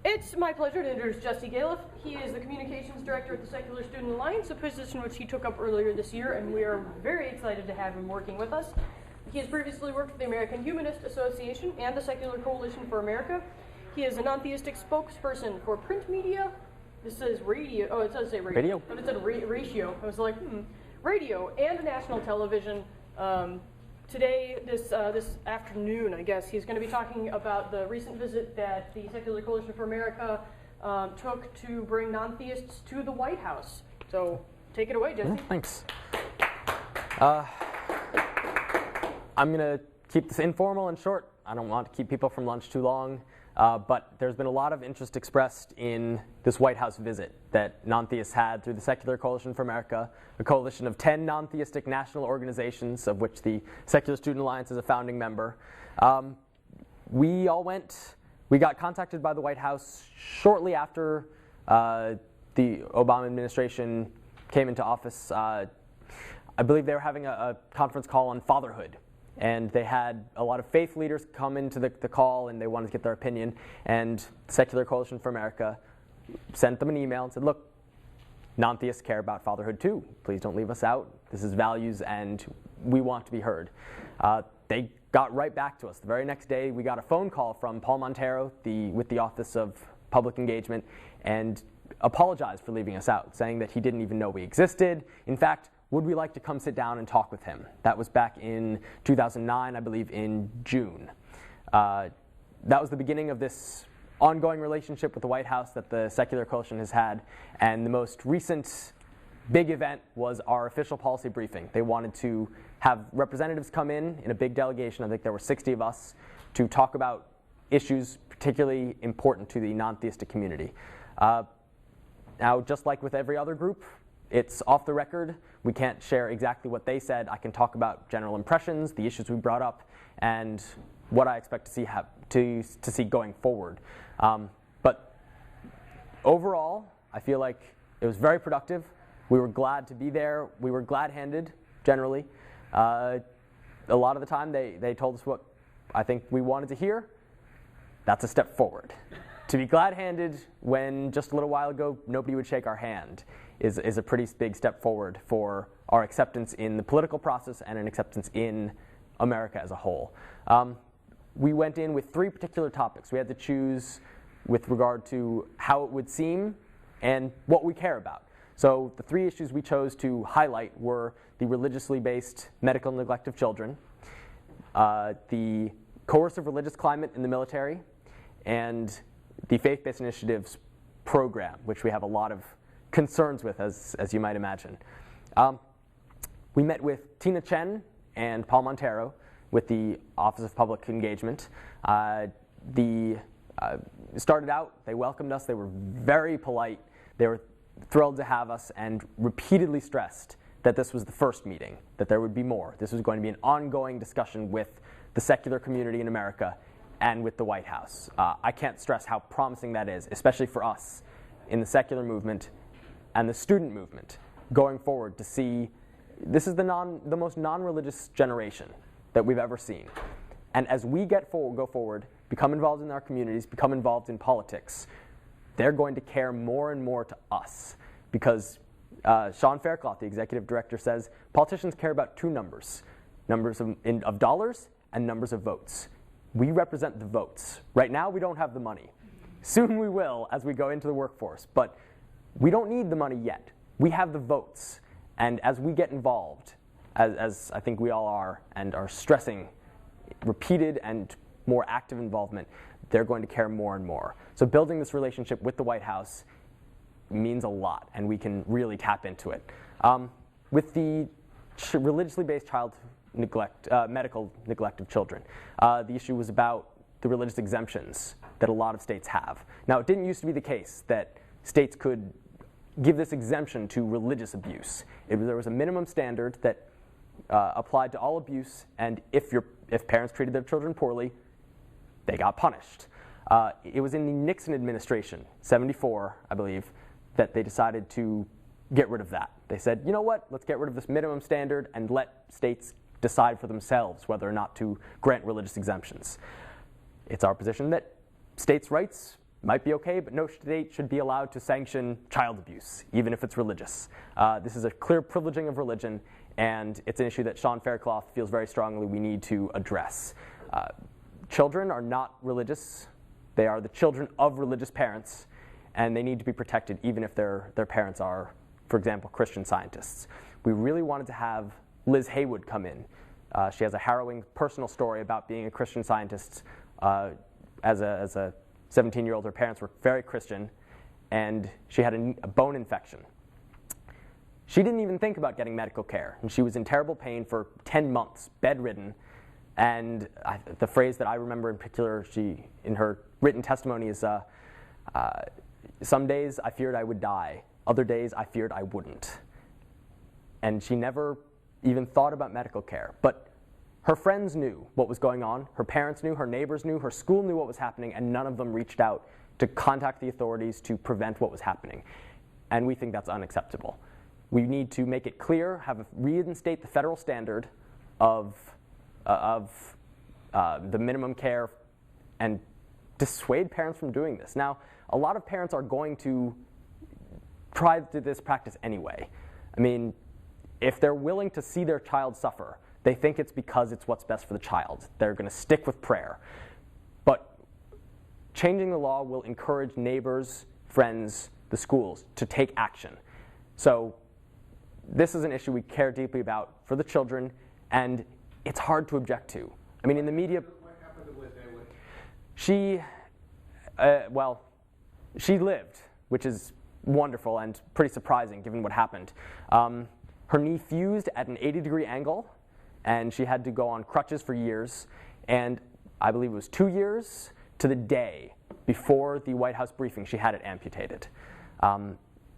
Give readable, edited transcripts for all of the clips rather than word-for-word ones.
It's my pleasure to introduce Jesse Galef. He is the Communications Director at the Secular Student Alliance, a position which he took up earlier this year, and we are very excited to have him working with us. He has previously worked for the American Humanist Association and the Secular Coalition for America. He is a non-theistic spokesperson for print media. This says radio. Oh, it does say radio. But it said ratio. I was like, radio and national television. Today, this afternoon, I guess, he's going to be talking about the recent visit that the Secular Coalition for America took to bring non-theists to the White House. So, take it away, Jesse. Thanks. I'm going to keep this informal and short. I don't want to keep people from lunch too long. But there's been a lot of interest expressed in this White House visit that non-theists had through the Secular Coalition for America, a coalition of 10 non-theistic national organizations, of which the Secular Student Alliance is a founding member. We all went. We got contacted by the White House shortly after the Obama administration came into office. I believe they were having a conference call on fatherhood. And they had a lot of faith leaders come into the call, and they wanted to get their opinion. And Secular Coalition for America sent them an email and said, look, non-theists care about fatherhood too. Please don't leave us out. This is values, and we want to be heard. They got right back to us. The very next day, we got a phone call from Paul Montero with the Office of Public Engagement, and apologized for leaving us out, saying that he didn't even know we existed. In fact, would we like to come sit down and talk with him? That was back in 2009, I believe, in June. That was the beginning of this ongoing relationship with the White House that the Secular Coalition has had. And the most recent big event was our official policy briefing. They wanted to have representatives come in a big delegation. I think there were 60 of us to talk about issues particularly important to the non-theistic community. Now, just like with every other group, it's off the record. We can't share exactly what they said. I can talk about general impressions, the issues we brought up, and what I expect to see going forward. But overall, I feel like it was very productive. We were glad to be there. We were glad-handed, generally. A lot of the time, they told us what I think we wanted to hear. That's a step forward. To be glad-handed when just a little while ago nobody would shake our hand is a pretty big step forward for our acceptance in the political process and an acceptance in America as a whole. We went in with 3 particular topics. We had to choose with regard to how it would seem and what we care about. So the 3 issues we chose to highlight were the religiously based medical neglect of children, the coercive religious climate in the military, and the faith-based initiatives program, which we have a lot of concerns with, as you might imagine. We met with Tina Chen and Paul Montero with the Office of Public Engagement. Started out, they welcomed us. They were very polite. They were thrilled to have us and repeatedly stressed that this was the first meeting, that there would be more. This was going to be an ongoing discussion with the secular community in America and with the White House. I can't stress how promising that is, especially for us in the secular movement and the student movement going forward to see this is the most non-religious generation that we've ever seen. And as we go forward, become involved in our communities, become involved in politics, they're going to care more and more to us. Because Sean Faircloth, the executive director, says politicians care about 2 numbers of dollars and numbers of votes. We represent the votes. Right now, we don't have the money. Soon we will as we go into the workforce. But we don't need the money yet. We have the votes. And as we get involved, as I think we all are, and are stressing repeated and more active involvement, they're going to care more and more. So building this relationship with the White House means a lot, and we can really tap into it. With the religiously based child neglect, medical neglect of children, the issue was about the religious exemptions that a lot of states have. Now, it didn't used to be the case that states could give this exemption to religious abuse. There was a minimum standard that applied to all abuse, and if parents treated their children poorly, they got punished. It was in the Nixon administration, 74, I believe, that they decided to get rid of that. They said, you know what, let's get rid of this minimum standard and let states decide for themselves whether or not to grant religious exemptions. It's our position that states' rights might be okay, but no state should be allowed to sanction child abuse, even if it's religious. This is a clear privileging of religion, and it's an issue that Sean Faircloth feels very strongly we need to address. Children are not religious. They are the children of religious parents, and they need to be protected even if their parents are, for example, Christian scientists. We really wanted to have Liz Haywood come in. She has a harrowing personal story about being a Christian scientist. As a 17-year-old, her parents were very Christian, and she had a bone infection. She didn't even think about getting medical care, and she was in terrible pain for 10 months, bedridden. And the phrase that I remember in particular, in her written testimony is, some days I feared I would die, other days I feared I wouldn't. And she never even thought about medical care. But her friends knew what was going on, her parents knew, her neighbors knew, her school knew what was happening, and none of them reached out to contact the authorities to prevent what was happening. And we think that's unacceptable. We need to make it clear, reinstate the federal standard of the minimum care, and dissuade parents from doing this. Now, a lot of parents are going to try to do this practice anyway. I mean, if they're willing to see their child suffer, they think it's because it's what's best for the child. They're going to stick with prayer. But changing the law will encourage neighbors, friends, the schools to take action. So this is an issue we care deeply about for the children, and it's hard to object to. I mean, in the media... What happened to Liz Haywood? She lived, which is wonderful and pretty surprising given what happened. Her knee fused at an 80-degree angle, and she had to go on crutches for years. And I believe it was 2 years to the day before the White House briefing, she had it amputated.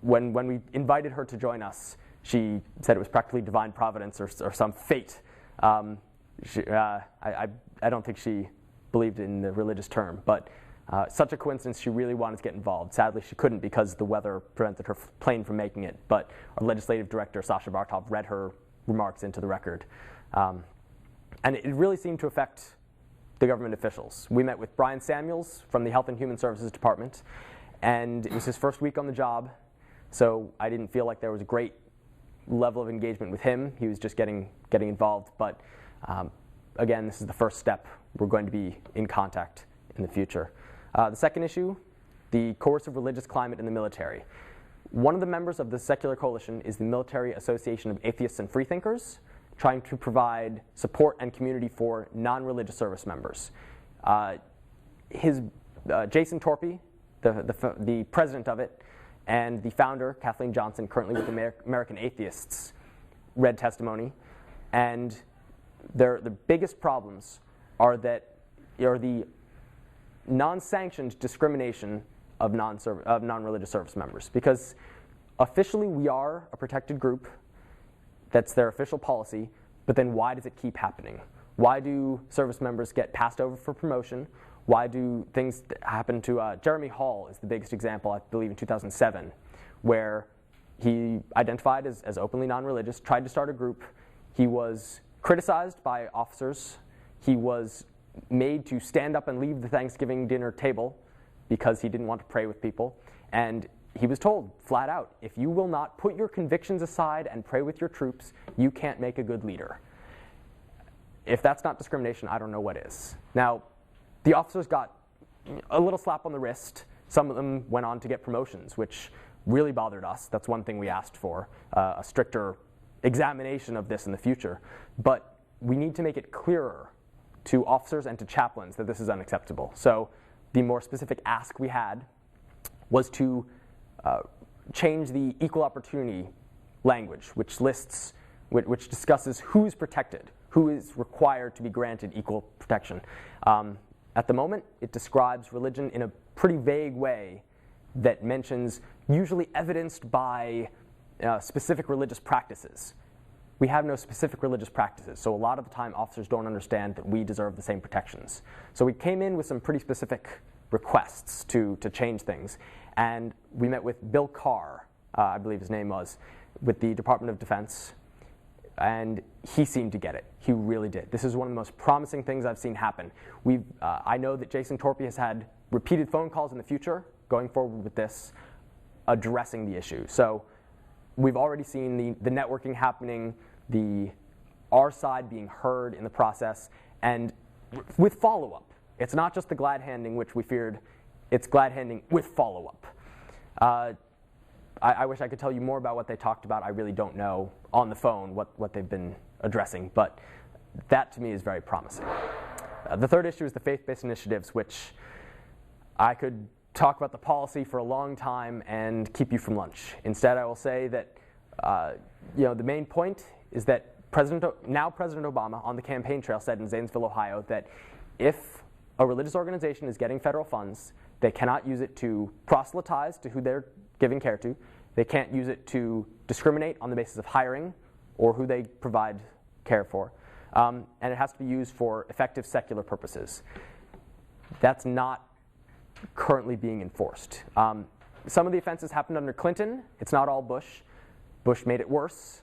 When we invited her to join us, she said it was practically divine providence or some fate. I don't think she believed in the religious term, but such a coincidence, she really wanted to get involved. Sadly, she couldn't because the weather prevented her plane from making it, but our legislative director, Sasha Bartov, read her remarks into the record. And it really seemed to affect the government officials. We met with Brian Samuels from the Health and Human Services Department, and it was his first week on the job, so I didn't feel like there was a great level of engagement with him. He was just getting involved, but again, this is the first step. We're going to be in contact in the future. The second issue, the coercive religious climate in the military. One of the members of the Secular Coalition is the Military Association of Atheists and Freethinkers, trying to provide support and community for non-religious service members. Jason Torpy, the president of it, and the founder, Kathleen Johnson, currently with American Atheists, read testimony. And the biggest problems are the non-sanctioned discrimination of non-religious service members. Because officially we are a protected group, that's their official policy, but then why does it keep happening? Why do service members get passed over for promotion? Why do things happen to Jeremy Hall is the biggest example, I believe in 2007, where he identified as openly non-religious, tried to start a group. He was criticized by officers. He was made to stand up and leave the Thanksgiving dinner table because he didn't want to pray with people. And he was told flat out, if you will not put your convictions aside and pray with your troops, you can't make a good leader. If that's not discrimination, I don't know what is. Now, the officers got a little slap on the wrist. Some of them went on to get promotions, which really bothered us. That's one thing we asked for, a stricter examination of this in the future. But we need to make it clearer to officers and to chaplains that this is unacceptable. So the more specific ask we had was to change the equal opportunity language, which discusses who's protected, who is required to be granted equal protection. At the moment, it describes religion in a pretty vague way that mentions usually evidenced by specific religious practices. We have no specific religious practices, so a lot of the time officers don't understand that we deserve the same protections. So we came in with some pretty specific requests to change things, and we met with Bill Carr, I believe his name was, with the Department of Defense. and he seemed to get it. He really did. This is one of the most promising things I've seen happen. I know that Jason Torpey has had repeated phone calls in the future, going forward with this, addressing the issue. So we've already seen the networking happening, our side being heard in the process, and with follow-up. It's not just the glad handing, which we feared. It's glad handing with follow-up. I wish I could tell you more about what they talked about. I really don't know on the phone what they've been addressing, but that to me is very promising. The third issue is the faith-based initiatives, which I could talk about the policy for a long time and keep you from lunch. Instead, I will say that the main point is that now President Obama on the campaign trail said in Zanesville, Ohio, that if a religious organization is getting federal funds, they cannot use it to proselytize to who they're giving care to. They can't use it to discriminate on the basis of hiring or who they provide care for. And it has to be used for effective secular purposes. That's not currently being enforced. Some of the offenses happened under Clinton. It's not all Bush. Bush made it worse.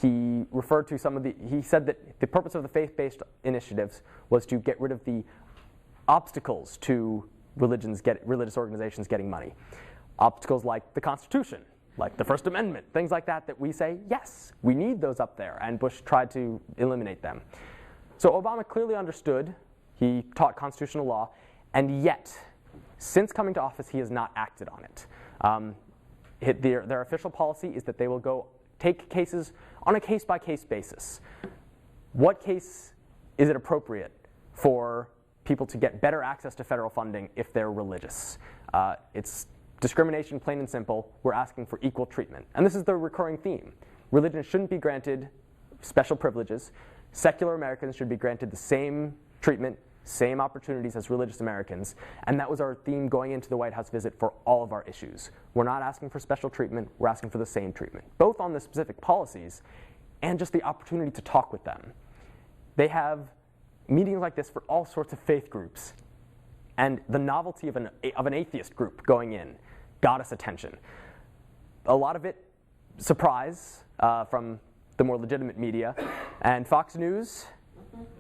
He referred to he said that the purpose of the faith-based initiatives was to get rid of the obstacles to religious organizations getting money. Obstacles like the Constitution, like the First Amendment, things like that we say, yes, we need those up there, and Bush tried to eliminate them. So Obama clearly understood, he taught constitutional law, and yet, since coming to office, he has not acted on it. Their official policy is that they will go take cases on a case-by-case basis. What case is it appropriate for people to get better access to federal funding if they're religious? It's discrimination, plain and simple. We're asking for equal treatment. And this is the recurring theme. Religion shouldn't be granted special privileges. Secular Americans should be granted the same treatment, same opportunities as religious Americans. And that was our theme going into the White House visit for all of our issues. We're not asking for special treatment. We're asking for the same treatment, both on the specific policies and just the opportunity to talk with them. They have meetings like this for all sorts of faith groups. And the novelty of an atheist group going in got us attention. A lot of it, surprise, from the more legitimate media. And Fox News,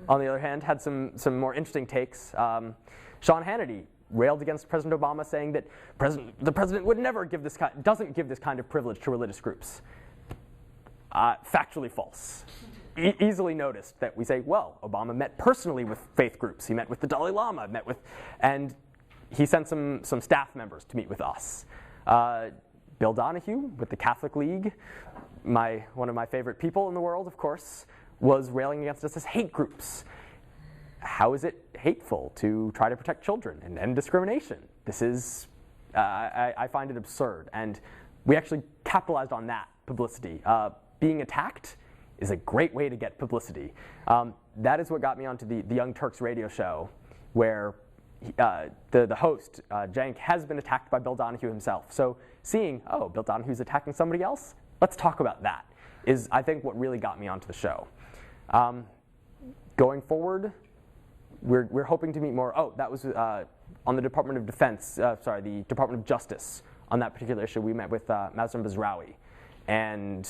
on the other hand, had some more interesting takes. Sean Hannity railed against President Obama, saying that the president would never doesn't give this kind of privilege to religious groups. Factually false. Easily noticed that we say, well, Obama met personally with faith groups. He met with the Dalai Lama, and he sent some staff members to meet with us. Bill Donahue with the Catholic League, one of my favorite people in the world, of course, was railing against us as hate groups. How is it hateful to try to protect children and end discrimination? This is, I find it absurd. And we actually capitalized on that publicity. Being attacked is a great way to get publicity. That is what got me onto the Young Turks radio show, where the host, Cenk, has been attacked by Bill Donahue himself. So seeing, oh, Bill Donahue's attacking somebody else? Let's talk about that, is I think what really got me onto the show. Going forward, we're hoping to meet more. Oh, that was on the Department of Defense, the Department of Justice. On that particular issue, we met with Mazrin Bazraoui. And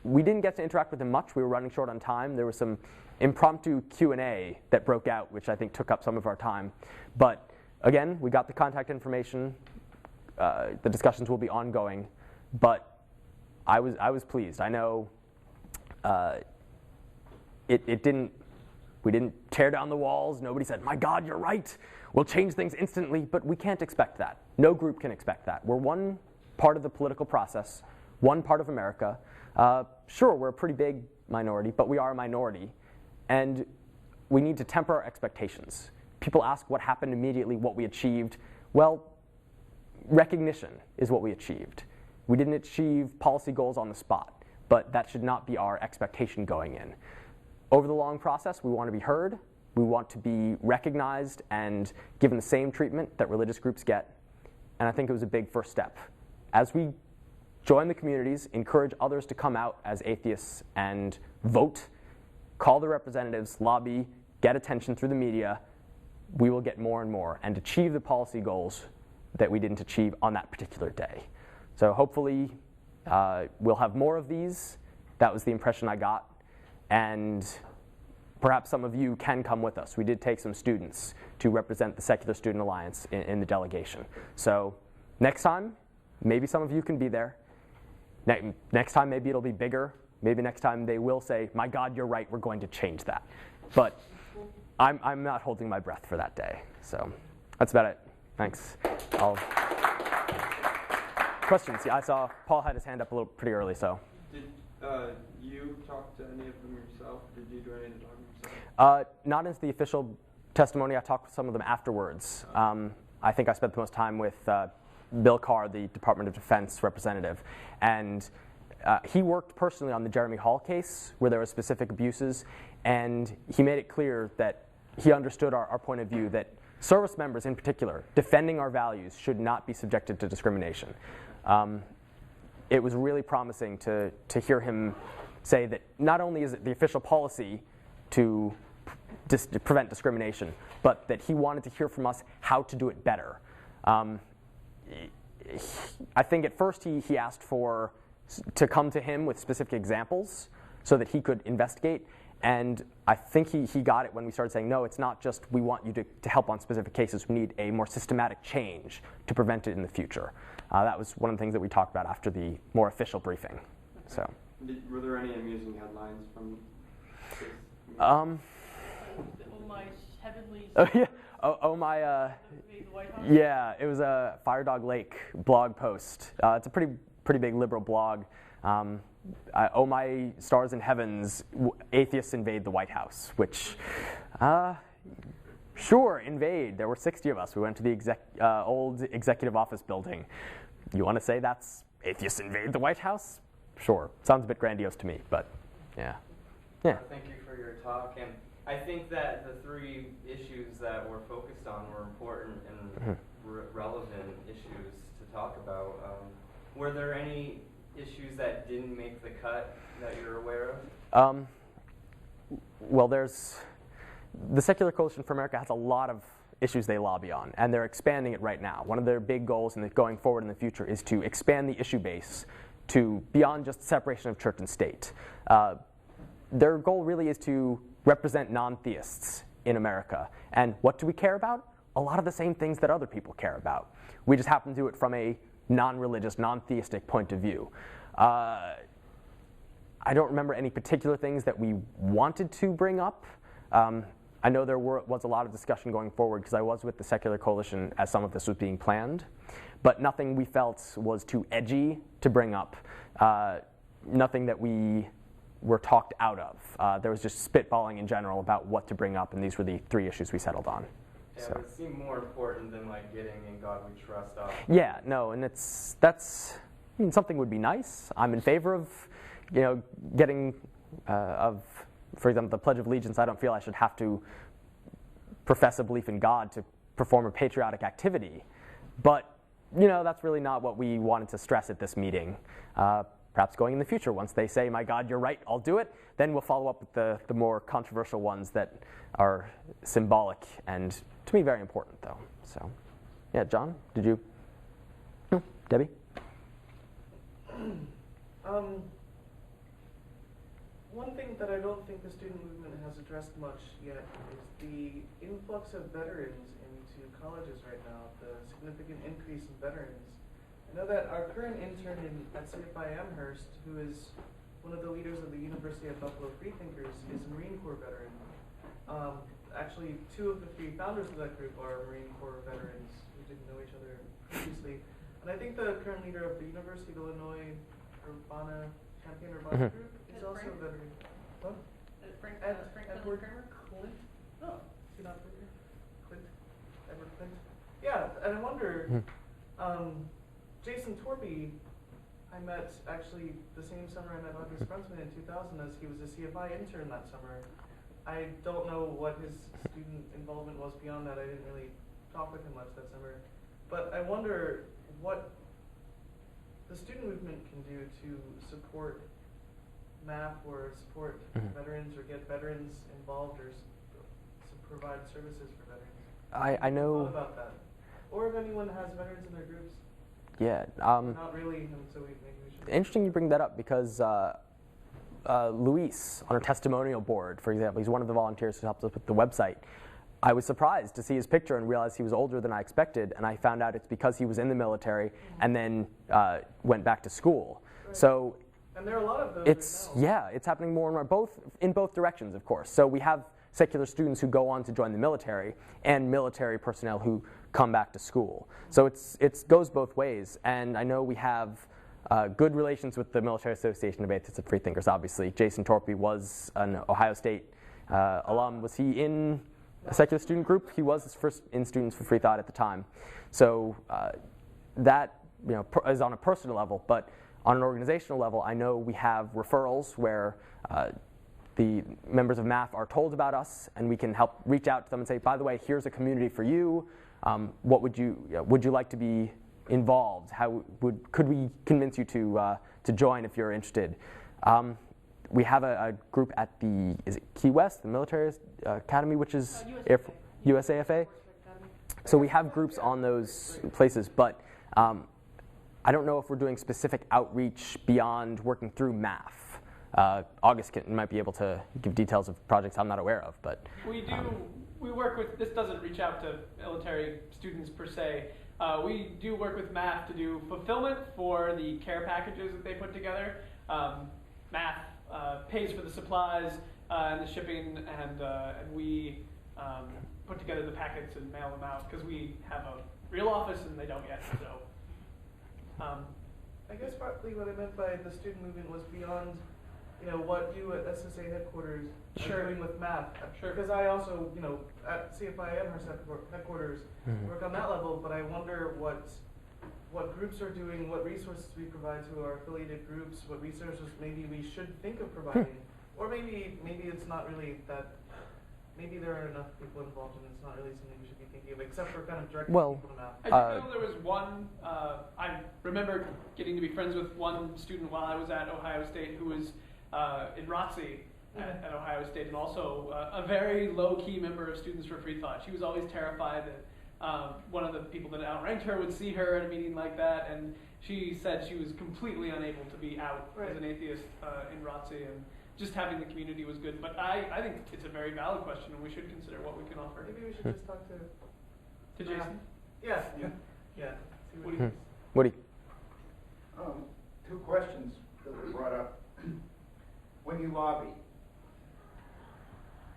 we didn't get to interact with him much. We were running short on time. There was some impromptu Q&A that broke out, which I think took up some of our time. But again, we got the contact information. The discussions will be ongoing. But I was pleased. I know we didn't tear down the walls. Nobody said, my God, you're right. We'll change things instantly. But we can't expect that. No group can expect that. We're one part of the political process, one part of America. Sure, we're a pretty big minority, but we are a minority. And we need to temper our expectations. People ask what happened immediately, what we achieved. Well, recognition is what we achieved. We didn't achieve policy goals on the spot, but that should not be our expectation going in. Over the long process, we want to be heard. We want to be recognized and given the same treatment that religious groups get. And I think it was a big first step. As we join the communities, encourage others to come out as atheists and vote, call their representatives, lobby, get attention through the media, we will get more and more and achieve the policy goals that we didn't achieve on that particular day. So hopefully we'll have more of these, That was the impression I got. And perhaps some of you can come with us. We did take some students to represent the Secular Student Alliance in the delegation. So next time, maybe some of you can be there. Next time, maybe it'll be bigger. Maybe next time they will say, my God, you're right, we're going to change that. But I'm not holding my breath for that day. So that's about it. Thanks. Questions? Yeah, I saw Paul had his hand up a little pretty early, so. Did you talk to any of them yourself? Did you do any of the talking yourself? Not as the official testimony. I talked with some of them afterwards. I think I spent the most time with Bill Carr, the Department of Defense representative. And he worked personally on the Jeremy Hall case where there were specific abuses. And he made it clear that he understood our point of view that service members in particular, defending our values, should not be subjected to discrimination. It was really promising to hear him say that not only is it the official policy to prevent discrimination, but that he wanted to hear from us how to do it better. I think at first he asked to come to him with specific examples so that he could investigate. And I think he got it when we started saying, no, it's not just we want you to help on specific cases. We need a more systematic change to prevent it in the future. That was one of the things that we talked about after the more official briefing. So. Were there any amusing headlines from this? Oh my heavenly. Oh yeah. Oh my. Yeah, it was a Fire Dog Lake blog post. It's a pretty big liberal blog. Oh my stars and heavens, atheists invade the White House, which, sure, invade. There were 60 of us. We went to the old executive office building. You want to say that's atheists invade the White House? Sure. Sounds a bit grandiose to me, but yeah. Yeah. Thank you for your talk. And I think that the three issues that we're focused on were important and relevant issues to talk about. Were there any issues that didn't make the cut that you're aware of? Well, the Secular Coalition for America has a lot of issues they lobby on, and they're expanding it right now. One of their big goals going forward in the future is to expand the issue base to beyond just separation of church and state. Their goal really is to represent non-theists in America. And what do we care about? A lot of the same things that other people care about. We just happen to do it from a non-religious, non-theistic point of view. I don't remember any particular things that we wanted to bring up. I know there was a lot of discussion going forward because I was with the Secular Coalition as some of this was being planned, but nothing we felt was too edgy to bring up. Nothing that we were talked out of. There was just spitballing in general about what to bring up, and these were the three issues we settled on. Yeah, So. it seemed more important than like getting "In God We Trust" off. Yeah, no, and that's something would be nice. I'm in favor of, getting for example, the Pledge of Allegiance. I don't feel I should have to profess a belief in God to perform a patriotic activity, but that's really not what we wanted to stress at this meeting. Perhaps going in the future, once they say, my God, you're right, I'll do it, then we'll follow up with the more controversial ones that are symbolic and, to me, very important, though. So, yeah, John, did you? No, Debbie? One thing that I don't think the student movement has addressed much yet is the influx of veterans into colleges right now, the significant increase in veterans. I know that our current intern at CFI Amherst, who is one of the leaders of the University of Buffalo Freethinkers, is a Marine Corps veteran. Actually, two of the three founders of that group are Marine Corps veterans who didn't know each other previously. And I think the current leader of the University of Illinois, Champaign-Urbana group, is also a veteran. What? Edward Clint? Oh, is he not there? Clint? Edward Clint? Yeah, and I wonder, Jason Torby, I met actually the same summer I met August Brunsman in 2000 as he was a CFI intern that summer. I don't know what his student involvement was beyond that. I didn't really talk with him much that summer. But I wonder what the student movement can do to support MAP or support veterans or get veterans involved or provide services for veterans. I know. What about that? Or if anyone has veterans in their groups. Yeah. Not really, and so maybe we should. Interesting you bring that up because Luis on our testimonial board, for example. He's one of the volunteers who helped us with the website. I was surprised to see his picture and realize he was older than I expected, and I found out it's because he was in the military and then went back to school. Right. So and there are a lot of those it's right now. yeah, it's happening more and more, in both directions, of course. So we have secular students who go on to join the military and military personnel who come back to school. So it goes both ways, and I know we have good relations with the Military Association of Atheists and Freethinkers, obviously. Jason Torpy was an Ohio State alum. Was he in a secular student group? He was first in Students for Free Thought at the time. So that is on a personal level, but on an organizational level, I know we have referrals where the members of MAF are told about us, and we can help reach out to them and say, by the way, here's a community for you. What would you like to be involved? Could we convince you to join if you're interested? We have a group at is it Key West, the military academy, which is USAFA. So we have groups on those places, but I don't know if we're doing specific outreach beyond working through MAF. August might be able to give details of projects I'm not aware of, but we do. We work with. This doesn't reach out to military students per se. We do work with MAF to do fulfillment for the care packages that they put together. MAF pays for the supplies and the shipping, and we put together the packets and mail them out because we have a real office and they don't yet. So, I guess partly what I meant by the student movement was beyond, what you at SSA headquarters are doing with MAP. Sure. Because I also, at CFI and her headquarters work on that level, but I wonder what groups are doing, what resources we provide to our affiliated groups, what resources maybe we should think of providing, or maybe it's not really that. Maybe there are enough people involved and it's not really something we should be thinking of, except for kind of directing people to MAP. I do know there was one, I remember getting to be friends with one student while I was at Ohio State who was in ROTC at Ohio State, and also a very low-key member of Students for Free Thought. She was always terrified that one of the people that outranked her would see her at a meeting like that, and she said she was completely unable to be out as an atheist in ROTC, and just having the community was good. But I think it's a very valid question, and we should consider what we can offer. Maybe we should just talk to Jason? Yeah. See what he thinks. Woody. Two questions that were brought up. When you lobby,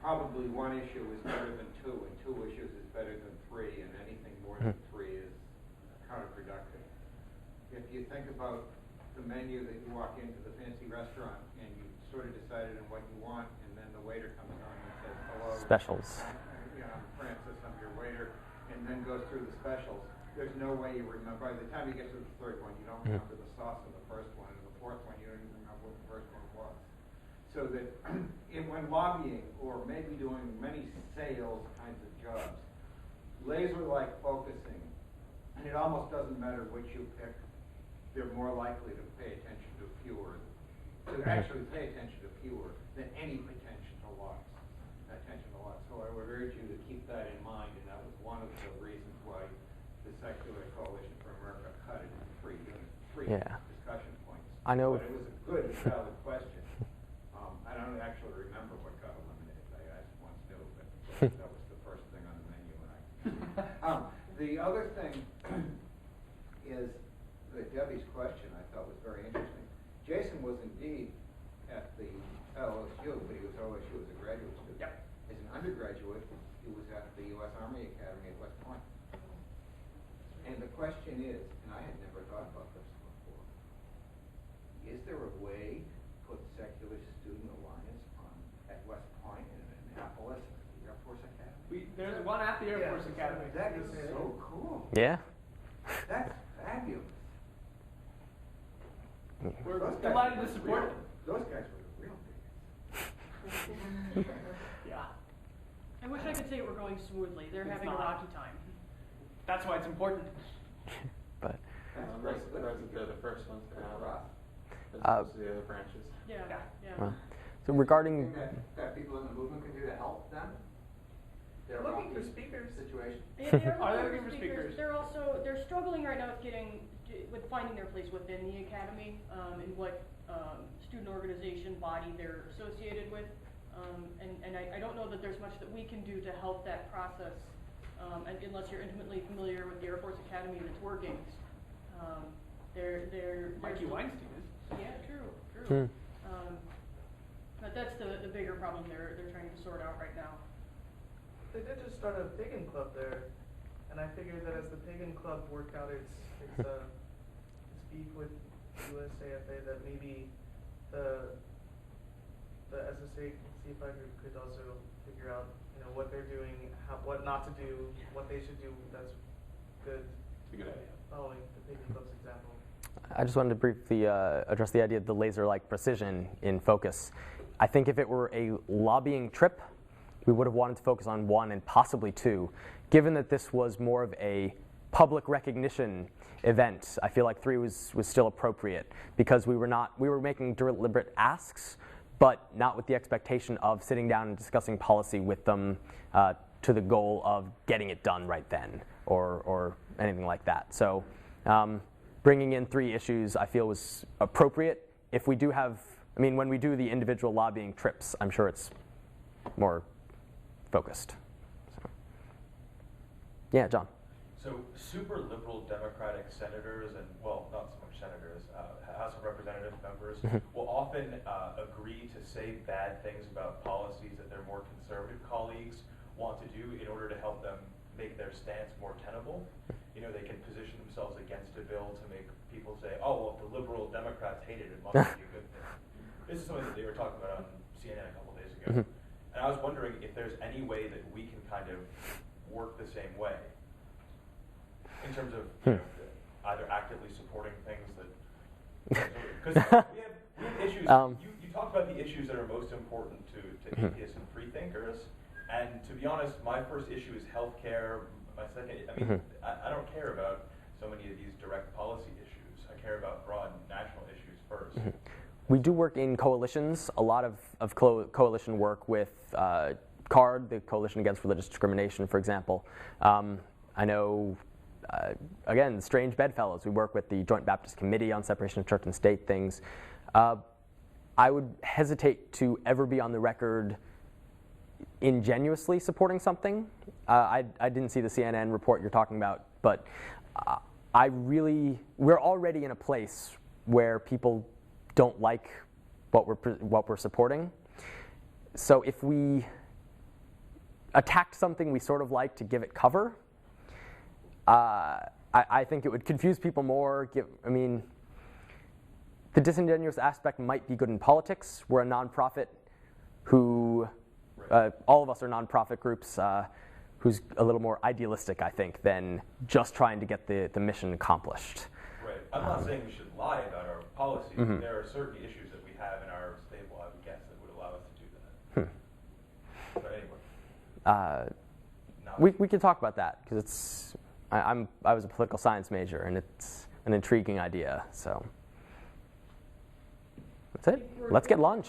probably one issue is better than two, and two issues is better than three, and anything more than three is counterproductive. If you think about the menu that you walk into the fancy restaurant and you sort of decided on what you want, and then the waiter comes on and says, hello. Specials. I'm Francis, I'm your waiter, and then goes through the specials. There's no way you remember. By the time you get to the third one, you don't remember the sauce of the first one, and the fourth one, you don't even remember what the first one was. So that when lobbying, or maybe doing many sales kinds of jobs, laser-like focusing, and it almost doesn't matter which you pick, they're more likely to pay attention to fewer, to actually pay attention to fewer than any attention to lots. So I would urge you to keep that in mind, and that was one of the reasons why the Secular Coalition for America cut it into three discussion points. I know. But it was a good, valid question. I don't actually remember what got eliminated. I asked once new, but that was the first thing on the menu. The other thing is Debbie's question I thought was very interesting. Jason was indeed at the LSU, but he was OSU as a graduate student. Yep. As an undergraduate, he was at the U.S. Army Academy at West Point. And the question is, and I had never thought about this before, is there a way to put Secular Student Alliance at West Point and in Annapolis and at the Air Force Academy? There's one at the Air Force Academy. That is so cool. Yeah. That's fabulous. We're Those guys delighted were to support it. Those guys were the real biggest. Yeah. I wish I could say we're going smoothly. They're having a rocky time. That's why it's important. But They're the first ones to have that, as opposed to the other branches. Yeah. so regarding That people in the movement can do to help them? They're looking for speakers. Situation. Yeah, they Are they looking looking for speakers? They're struggling right now with finding their place within the academy, and what student organization body they're associated with. And I don't know that there's much that we can do to help that process, unless you're intimately familiar with the Air Force Academy and its workings. Mikey Weinstein is. Yeah, true. But that's the bigger problem they're trying to sort out right now. They did just start a pagan club there, and I figured that as the pagan club worked out its beef with USAFA, that maybe the SSA C5 group could also figure out, what they're doing, what not to do, what they should do. That's good. It's a good idea. Following the pagan club's example. I just wanted to briefly address the idea of the laser-like precision in focus. I think if it were a lobbying trip, we would have wanted to focus on 1 and possibly 2. Given that this was more of a public recognition event, I feel like 3 was still appropriate because we were making deliberate asks, but not with the expectation of sitting down and discussing policy with them to the goal of getting it done right then or anything like that. So bringing in 3 issues I feel was appropriate. If we do have, when we do the individual lobbying trips, I'm sure it's more focused. So. Yeah, John. So super liberal Democratic senators and, well, not so much senators, House of Representative members will often agree to say bad things about policies that their more conservative colleagues want to do in order to help them make their stance more tenable. They can position themselves against a bill to make people say, oh, well, if the liberal Democrats hate it, it must be a good thing. This is something that they were talking about on CNN a couple days ago. And I was wondering if there's any way that we can kind of work the same way in terms of either actively supporting things that, because we have issues. You talked about the issues that are most important to atheists and free thinkers, and to be honest, my first issue is healthcare. My second, I don't care about so many of these direct policy issues. I care about broad national issues first. We do work in coalitions. A lot of coalition work with CARD, the Coalition Against Religious Discrimination, for example. I know. Again, strange bedfellows. We work with the Joint Baptist Committee on separation of church and state things. I would hesitate to ever be on the record ingenuously supporting something. I didn't see the CNN report you're talking about, but we're already in a place where people don't like what we're supporting. So if we attacked something we sort of like to give it cover, I think it would confuse people more. The disingenuous aspect might be good in politics. We're a nonprofit who, all of us are nonprofit groups, who's a little more idealistic, I think, than just trying to get the mission accomplished. Right. I'm not saying we should lie about our policies. There are certain issues that we have in our stable, I would guess, that would allow us to do that. But anyway. We can talk about that, because it's... I was a political science major, and it's an intriguing idea. So that's it. Let's get lunch.